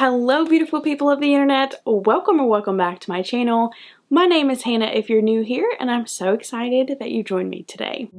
Hello beautiful people of the internet, welcome back to my channel. My name is Hannah if you're new here, and I'm so excited that you joined me today.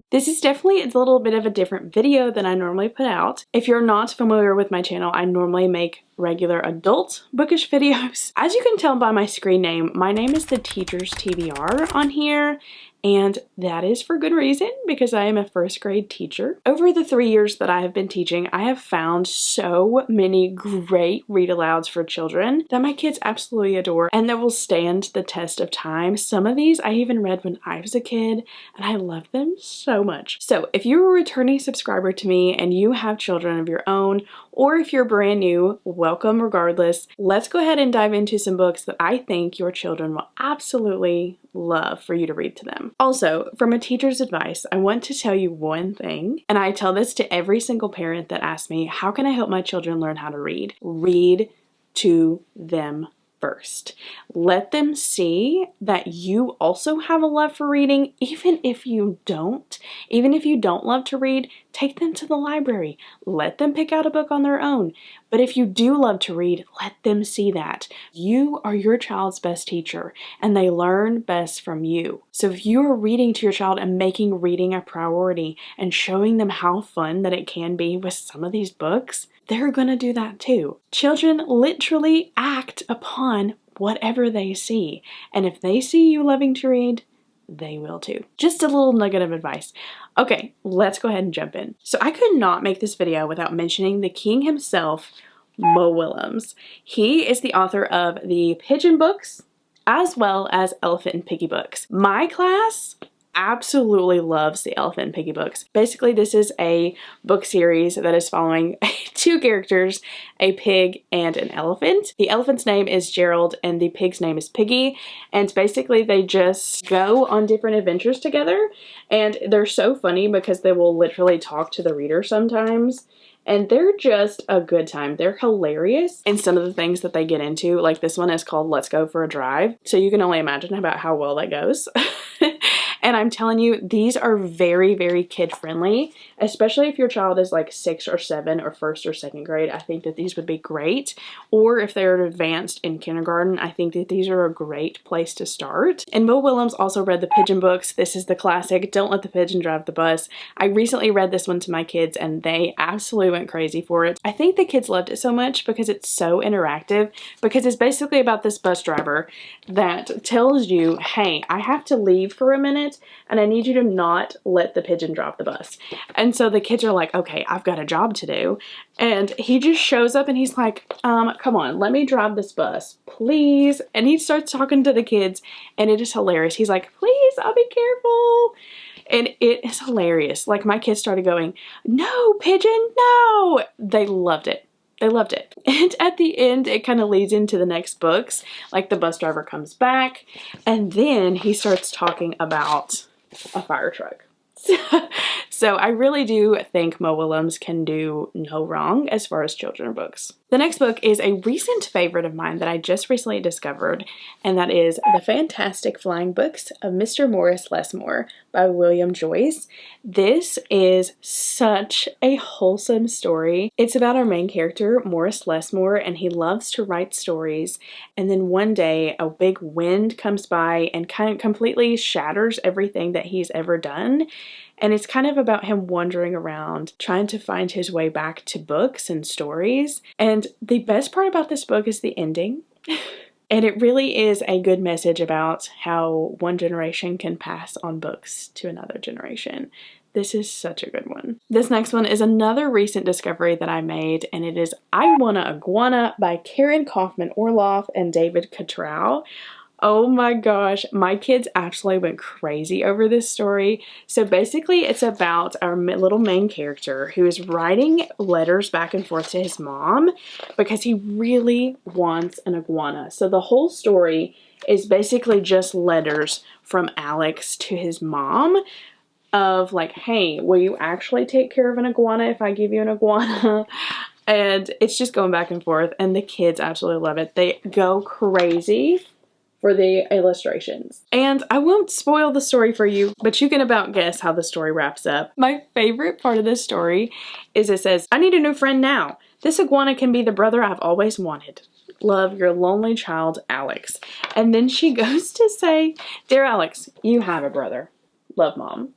This is definitely a little bit of a different video than I normally put out. If you're not familiar with my channel, I normally make regular adult bookish videos. As you can tell by my screen name, my name is the Teacher's TBR on here, and that is for good reason because I am a first grade teacher. Over the 3 years that I have been teaching, I have found so many great read alouds for children that my kids absolutely adore and that will stand the test of time. Some of these I even read when I was a kid, and I love them so much. So if you're a returning subscriber to me and you have children of your own, or if you're brand new, welcome regardless. Let's go ahead and dive into some books that I think your children will absolutely love for you to read to them. Also, from a teacher's advice, I want to tell you one thing, and I tell this to every single parent that asks me, how can I help my children learn how to read? Read to them first. Let them see that you also have a love for reading, even if you don't. Even if you don't love to read, take them to the library. Let them pick out a book on their own. But if you do love to read, let them see that. You are your child's best teacher, and they learn best from you. So if you are reading to your child and making reading a priority and showing them how fun that it can be with some of these books, they're gonna do that too. Children literally act upon whatever they see. And if they see you loving to read, they will too. Just a little nugget of advice. Okay, let's go ahead and jump in. So I could not make this video without mentioning the king himself, Mo Willems. He is the author of the Pigeon books as well as Elephant and Piggy books. My class absolutely loves the Elephant and Piggy books. Basically, this is a book series that is following two characters, a pig and an elephant. The elephant's name is Gerald and the pig's name is Piggy, and basically they just go on different adventures together, and they're so funny because they will literally talk to the reader sometimes. And they're just a good time. They're hilarious in some of the things that they get into. Like this one is called Let's Go for a Drive. So you can only imagine about how well that goes. And I'm telling you, these are very, very kid friendly, especially if your child is like 6 or 7 or 1st or 2nd grade. I think that these would be great. Or if they're advanced in kindergarten, I think that these are a great place to start. And Mo Willems also read the Pigeon books. This is the classic, Don't Let the Pigeon Drive the Bus. I recently read this one to my kids and they absolutely went crazy for it. I think the kids loved it so much because it's so interactive, because it's basically about this bus driver that tells you, hey, I have to leave for a minute and I need you to not let the pigeon drop the bus. And so the kids are like, okay, I've got a job to do. And he just shows up and he's like, come on, let me drive this bus, please. And he starts talking to the kids and it is hilarious. He's like, please, I'll be careful. And it is hilarious. Like my kids started going, no, pigeon, no. They loved it. They loved it. And at the end, it kind of leads into the next books. Like the bus driver comes back and then he starts talking about a fire truck. So I really do think Mo Willems can do no wrong as far as children's books. The next book is a recent favorite of mine that I just recently discovered, and that is The Fantastic Flying Books of Mr. Morris Lesmore by William Joyce. This is such a wholesome story. It's about our main character, Morris Lesmore, and he loves to write stories. And then one day, a big wind comes by and kind of completely shatters everything that he's ever done. And it's kind of about him wandering around, trying to find his way back to books and stories. And the best part about this book is the ending. And it really is a good message about how one generation can pass on books to another generation. This is such a good one. This next one is another recent discovery that I made, and it is I Wanna Iguana by Karen Kaufman Orloff and David Catrow. Oh my gosh, my kids absolutely went crazy over this story. So basically it's about our little main character who is writing letters back and forth to his mom because he really wants an iguana. So the whole story is basically just letters from Alex to his mom of like, hey, will you actually take care of an iguana if I give you an iguana? And it's just going back and forth, and the kids absolutely love it. They go crazy for the illustrations. And I won't spoil the story for you, but you can about guess how the story wraps up. My favorite part of this story is it says, "I need a new friend now. This iguana can be the brother I've always wanted. Love, your lonely child, Alex." And then she goes to say, "Dear Alex, you have a brother. Love, Mom."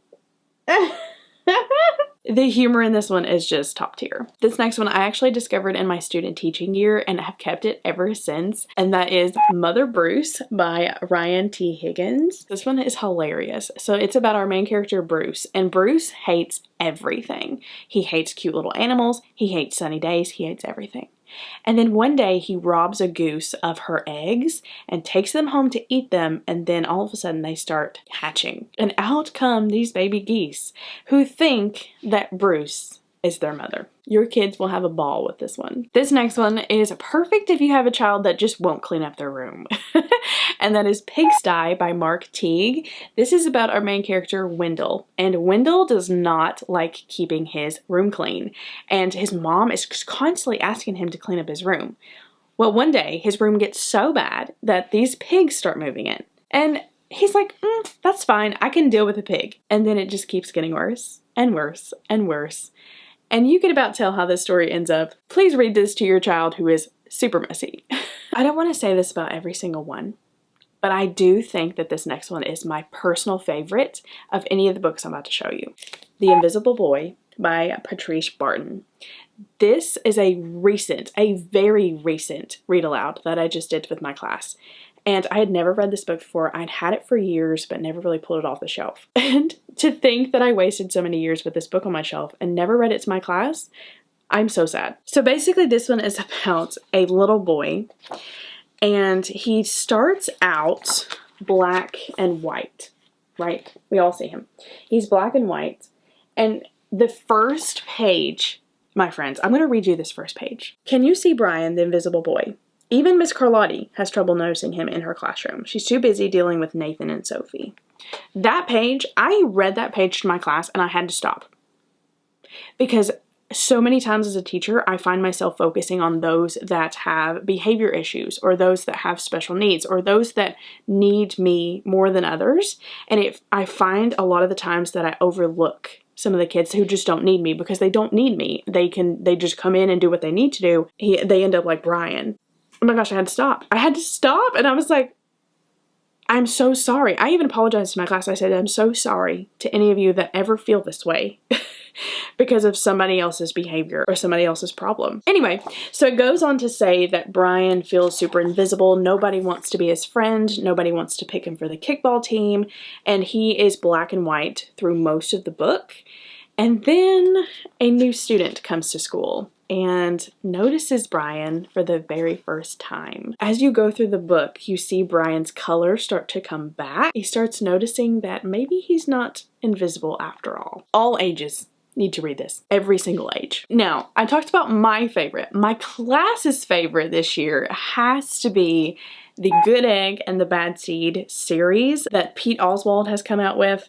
The humor in this one is just top tier. This next one I actually discovered in my student teaching year and have kept it ever since, and that is Mother Bruce by Ryan T. Higgins. This one is hilarious. So it's about our main character Bruce, and Bruce hates everything. He hates cute little animals, he hates sunny days, he hates everything. And then one day he robs a goose of her eggs and takes them home to eat them, and then all of a sudden they start hatching. And out come these baby geese who think that Bruce is their mother. Your kids will have a ball with this one. This next one is perfect if you have a child that just won't clean up their room. And that is Pigsty by Mark Teague. This is about our main character, Wendell. And Wendell does not like keeping his room clean. And his mom is constantly asking him to clean up his room. Well, one day his room gets so bad that these pigs start moving in. And he's like, that's fine, I can deal with a pig. And then it just keeps getting worse and worse and worse. And you can about tell how this story ends up. Please read this to your child who is super messy. I don't want to say this about every single one, but I do think that this next one is my personal favorite of any of the books I'm about to show you. The Invisible Boy by Patrice Barton. This is a very recent read aloud that I just did with my class. And I had never read this book before. I'd had it for years, but never really pulled it off the shelf. And to think that I wasted so many years with this book on my shelf and never read it to my class, I'm so sad. So basically this one is about a little boy, and he starts out black and white, right? We all see him. He's black and white. And the first page, my friends, I'm going to read you this first page. "Can you see Brian, the invisible boy? Even Miss Carlotti has trouble noticing him in her classroom. She's too busy dealing with Nathan and Sophie." That page, I read that page to my class and I had to stop. Because so many times as a teacher, I find myself focusing on those that have behavior issues, or those that have special needs, or those that need me more than others. And I find a lot of the times that I overlook some of the kids who just don't need me because they don't need me. They just come in and do what they need to do. They end up like Brian. Oh my gosh, I had to stop. I had to stop. And I was like, I'm so sorry. I even apologized to my class. I said, I'm so sorry to any of you that ever feel this way because of somebody else's behavior or somebody else's problem. Anyway, so it goes on to say that Brian feels super invisible. Nobody wants to be his friend. Nobody wants to pick him for the kickball team. And he is black and white through most of the book. And then a new student comes to school and notices Brian for the very first time. As you go through the book, you see Brian's color start to come back. He starts noticing that maybe he's not invisible after all. All ages need to read this. Every single age. Now, I talked about my favorite. My class's favorite this year has to be the Good Egg and the Bad Seed series that Pete Oswald has come out with.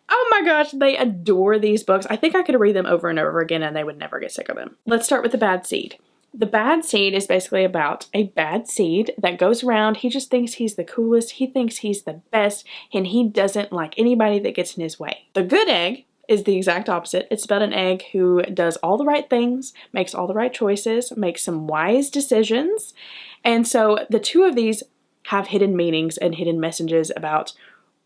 Oh my gosh, they adore these books. I think I could read them over and over again and they would never get sick of them. Let's start with The Bad Seed. The Bad Seed is basically about a bad seed that goes around. He just thinks he's the coolest. He thinks he's the best, and he doesn't like anybody that gets in his way. The Good Egg is the exact opposite. It's about an egg who does all the right things, makes all the right choices, makes some wise decisions. And so the two of these have hidden meanings and hidden messages about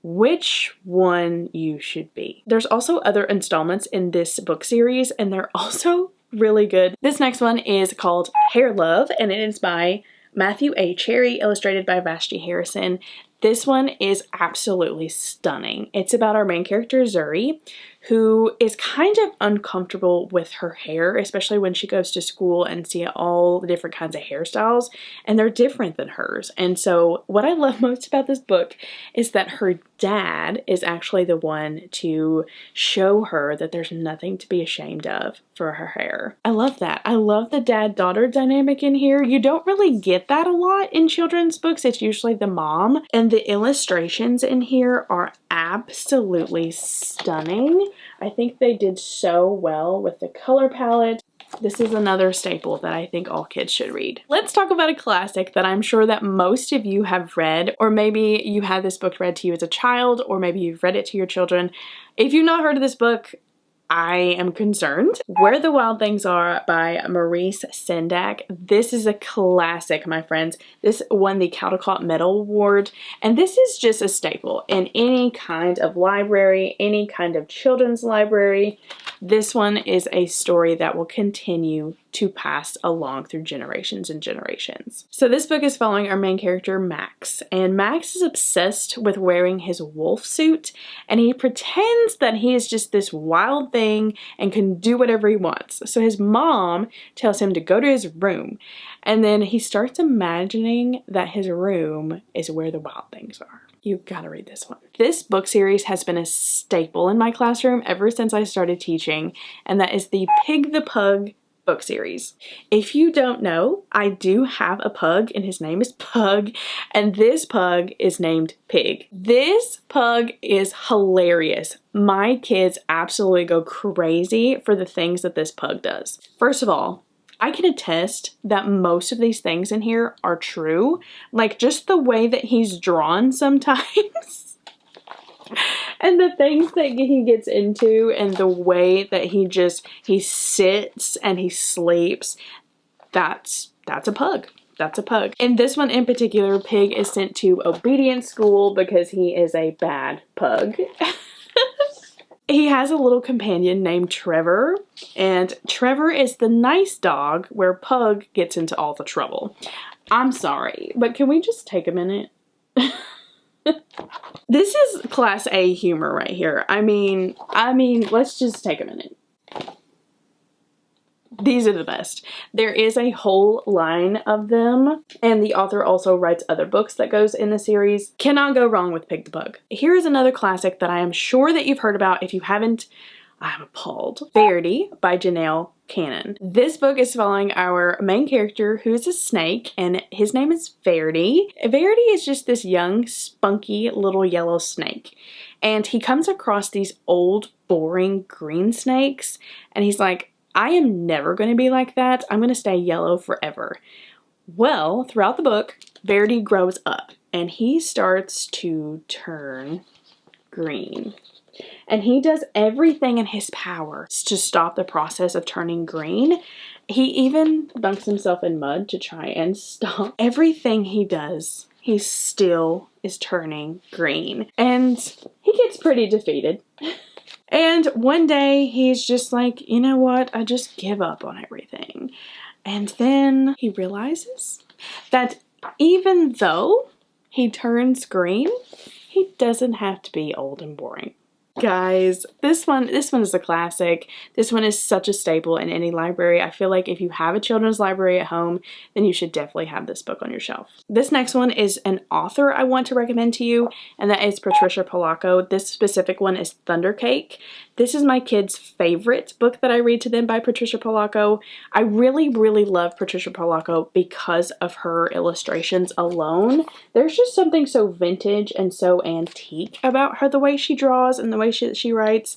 which one you should be. There's also other installments in this book series, and they're also really good. This next one is called Hair Love, and it is by Matthew A. Cherry, illustrated by Vashti Harrison. This one is absolutely stunning. It's about our main character, Zuri, who is kind of uncomfortable with her hair, especially when she goes to school and see all the different kinds of hairstyles, and they're different than hers. And so what I love most about this book is that her dad is actually the one to show her that there's nothing to be ashamed of for her hair. I love that. I love the dad-daughter dynamic in here. You don't really get that a lot in children's books. It's usually the mom, and the illustrations in here are absolutely stunning. I think they did so well with the color palette. This is another staple that I think all kids should read. Let's talk about a classic that I'm sure that most of you have read, or maybe you had this book read to you as a child, or maybe you've read it to your children. If you've not heard of this book, I am concerned. Where the Wild Things Are by Maurice Sendak. This is a classic, my friends. This won the Caldecott Medal Award, and this is just a staple in any kind of library, any kind of children's library. This one is a story that will continue to pass along through generations and generations. So this book is following our main character, Max, and Max is obsessed with wearing his wolf suit, and he pretends that he is just this wild thing and can do whatever he wants. So his mom tells him to go to his room, and then he starts imagining that his room is where the wild things are. You've got to read this one. This book series has been a staple in my classroom ever since I started teaching, and that is the Pig the Pug book series. If you don't know, I do have a pug and his name is Pug, and this pug is named Pig. This pug is hilarious. My kids absolutely go crazy for the things that this pug does. First of all, I can attest that most of these things in here are true. Like just the way that he's drawn sometimes. And the things that he gets into and the way that he sits and he sleeps, that's a pug. That's a pug. In this one in particular, Pig is sent to obedience school because he is a bad pug. He has a little companion named Trevor, and Trevor is the nice dog where Pug gets into all the trouble. I'm sorry, but can we just take a minute? This is class A humor right here. I mean, let's just take a minute. These are the best. There is a whole line of them, and the author also writes other books that goes in the series. Cannot go wrong with Pig the Pug. Here is another classic that I am sure that you've heard about. If you haven't, I'm appalled. Verity by Janelle Cannon. This book is following our main character who is a snake, and his name is Verity. Verity is just this young, spunky little yellow snake, and he comes across these old, boring green snakes, and he's like, I am never going to be like that. I'm going to stay yellow forever. Well, throughout the book, Verity grows up and he starts to turn green. And he does everything in his power to stop the process of turning green. He even dunks himself in mud to try and stop. Everything he does, he still is turning green. And he gets pretty defeated. And one day he's just like, you know what? I just give up on everything. And then he realizes that even though he turns green, he doesn't have to be old and boring. Guys, this one is a classic. This one is such a staple in any library. I feel like if you have a children's library at home, then you should definitely have this book on your shelf. This next one is an author I want to recommend to you, and that is Patricia Polacco. This specific one is Thundercake. This is my kids' favorite book that I read to them by Patricia Polacco. I really, really love Patricia Polacco because of her illustrations alone. There's just something so vintage and so antique about her, the way she draws and the way she writes.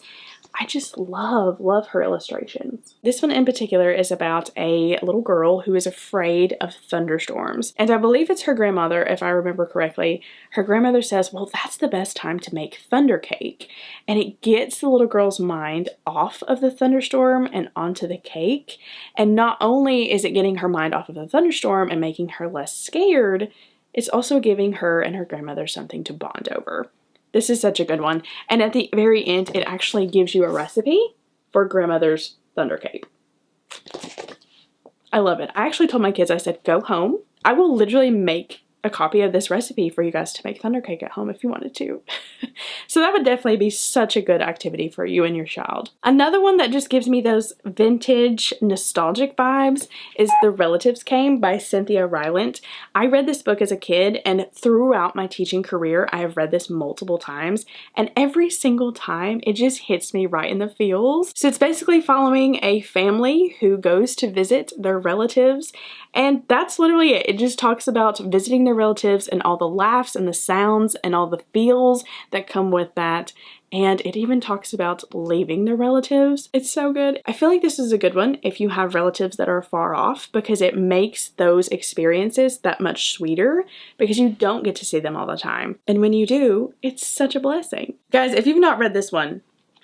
I just love her illustrations. This one in particular is about a little girl who is afraid of thunderstorms. And I believe it's her grandmother, if I remember correctly. Her grandmother says, well, that's the best time to make thunder cake. And it gets the little girl's mind off of the thunderstorm and onto the cake. And not only is it getting her mind off of the thunderstorm and making her less scared, it's also giving her and her grandmother something to bond over. This is such a good one. And at the very end, it actually gives you a recipe for grandmother's thunder cake. I love it. I actually told my kids, I said, go home. I will literally make a copy of this recipe for you guys to make thunder cake at home if you wanted to. So that would definitely be such a good activity for you and your child. Another one that just gives me those vintage nostalgic vibes is The Relatives Came by Cynthia Rylant. I read this book as a kid, and throughout my teaching career, I have read this multiple times, and every single time it just hits me right in the feels. So it's basically following a family who goes to visit their relatives, and that's literally it. It just talks about visiting their their relatives and all the laughs and the sounds and all the feels that come with that. And it even talks about leaving their relatives. It's so good. I feel like this is a good one if you have relatives that are far off, because it makes those experiences that much sweeter because you don't get to see them all the time. And when you do, it's such a blessing. Guys, if you've not read this one,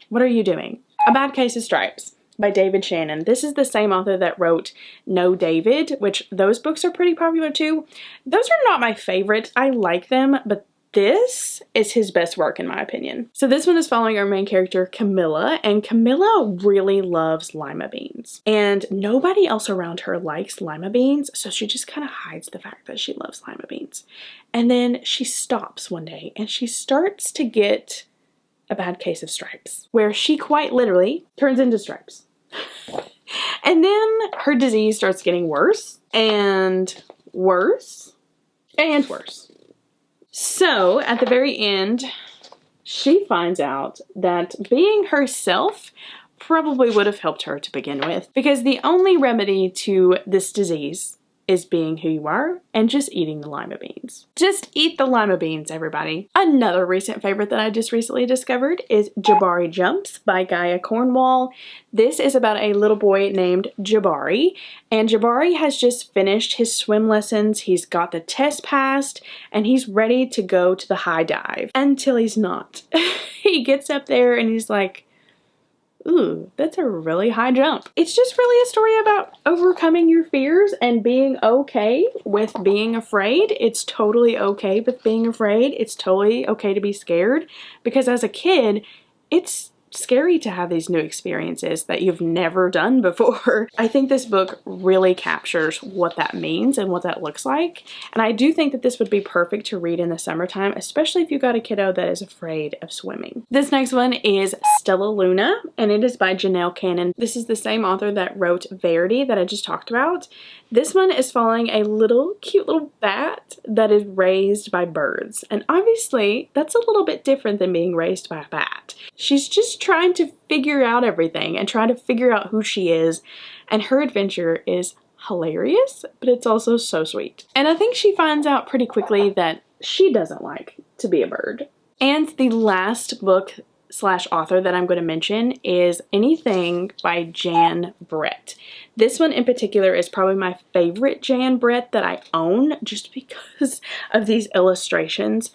what are you doing? A Bad Case of Stripes by David Shannon. This is the same author that wrote No David, which those books are pretty popular too. Those are not my favorite. I like them, but this is his best work in my opinion. So this one is following our main character Camilla, and Camilla really loves lima beans. And nobody else around her likes lima beans, so she just kind of hides the fact that she loves lima beans. And then she stops one day and she starts to get a bad case of stripes, where she quite literally turns into stripes. And then her disease starts getting worse and worse and worse. So at the very end, she finds out that being herself probably would have helped her to begin with, because the only remedy to this disease is being who you are and just eating the lima beans. Just eat the lima beans, everybody. Another recent favorite that I just recently discovered is Jabari Jumps by Gaia Cornwall. This is about a little boy named Jabari, and Jabari has just finished his swim lessons. He's got the test passed and he's ready to go to the high dive, until he's not. He gets up there and he's like, ooh, that's a really high jump. It's just really a story about overcoming your fears and being okay with being afraid. It's totally okay with being afraid. It's totally okay to be scared, because as a kid, it's scary to have these new experiences that you've never done before. I think this book really captures what that means and what that looks like. And I do think that this would be perfect to read in the summertime, especially if you've got a kiddo that is afraid of swimming. This next one is Stella Luna, and it is by Janelle Cannon. This is the same author that wrote Verity that I just talked about. This one is following a little cute little bat that is raised by birds. And obviously that's a little bit different than being raised by a bat. She's just trying to figure out everything and trying to figure out who she is. And her adventure is hilarious, but it's also so sweet. And I think she finds out pretty quickly that she doesn't like to be a bird. And the last book / author that I'm going to mention is Anything by Jan Brett. This one in particular is probably my favorite Jan Brett that I own, just because of these illustrations.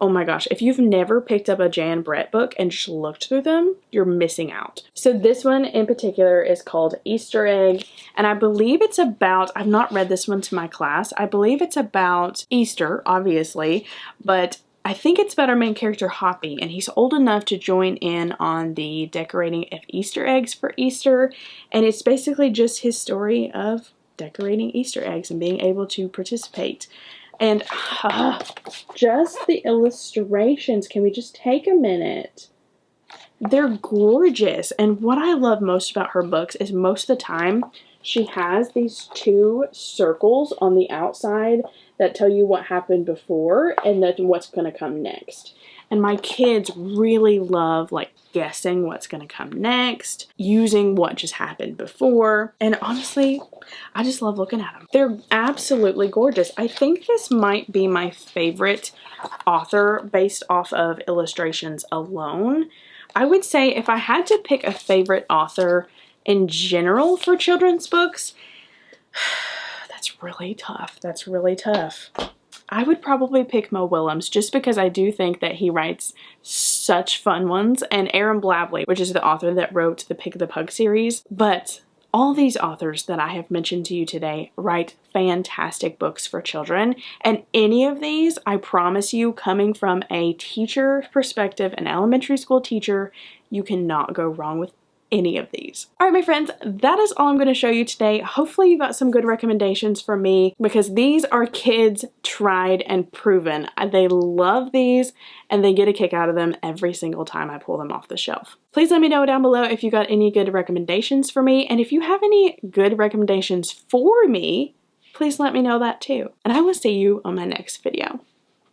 Oh my gosh, if you've never picked up a Jan Brett book and just looked through them, you're missing out. So this one in particular is called Easter Egg, and I believe it's about, I've not read this one to my class, I believe it's about Easter, obviously, but I think it's about our main character Hoppy, and he's old enough to join in on the decorating of Easter eggs for Easter, and it's basically just his story of decorating Easter eggs and being able to participate. And just the illustrations, can we just take a minute? They're gorgeous, and what I love most about her books is most of the time she has these two circles on the outside that tell you what happened before and then what's going to come next. And my kids really love like guessing what's going to come next, using what just happened before. And honestly, I just love looking at them. They're absolutely gorgeous. I think this might be my favorite author based off of illustrations alone. I would say if I had to pick a favorite author in general for children's books, that's really tough. That's really tough. I would probably pick Mo Willems, just because I do think that he writes such fun ones, and Aaron Blabely, which is the author that wrote the Pick the Pug series. But all these authors that I have mentioned to you today write fantastic books for children, and any of these, I promise you, coming from a teacher perspective, an elementary school teacher, you cannot go wrong with any of these. All right, my friends, that is all I'm going to show you today. Hopefully you got some good recommendations from me, because these are kids tried and proven. They love these and they get a kick out of them every single time I pull them off the shelf. Please let me know down below if you got any good recommendations for me, and if you have any good recommendations for me, please let me know that too. And I will see you on my next video.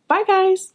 Bye guys!